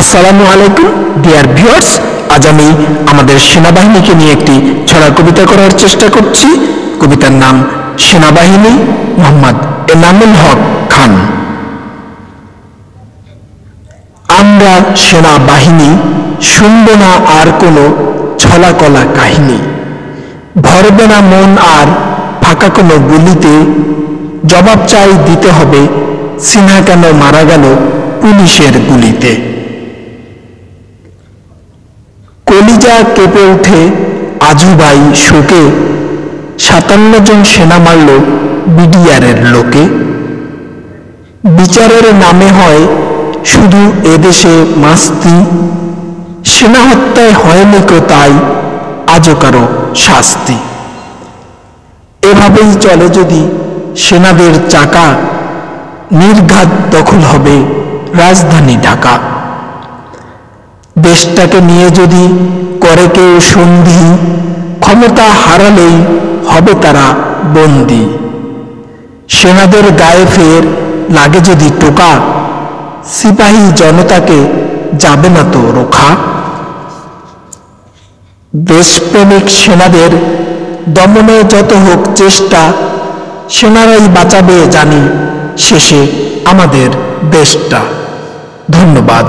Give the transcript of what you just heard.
আসসালামু আলাইকুম dear viewers, আজ আমি আমাদের সেনাবাহিনীকে নিয়ে একটি ছড়া কবিতা করার চেষ্টা করছি। কবিতার নাম সেনাবাহিনী, মোহাম্মদ এনামুল হক খান। আমরা সেনাবাহিনী, শুনব না আর কোনো ছলাকলা কাহিনী, ভরবে না মন আর ফাঁকা কোনো গুলিতে, জবাব চাই দিতে হবে সিনহা কেন মারা গেল পুলিশের গুলিতে। কলিজা কেঁপে উঠে আজু ভাই শোকে, ৫৭ জন সেনা মারল বিডিআরের লোকে। বিচারের নামে হয় শুধু এদেশে মাস্তি, সেনা হত্যায় হয়নি কো তাই আজও কারো শাস্তি। এভাবেই চলে যদি সেনাদের চাকা, নির্ঘাত দখল হবে রাজধানী ঢাকা। দেশটাকে নিয়ে যদি করে কেউ সন্ধি, ক্ষমতা হারালেই হবে তারা বন্দী। সেনাদের গায়ে ফের লাগে যদি টোকা, সিপাহী জনতাকে যাবে না তো রোখা। দেশপ্রেমিক সেনাদের দমনে যত হোক চেষ্টা, সেনারাই বাঁচাবে জানি শেষে আমাদের দেশটা। ধন্যবাদ।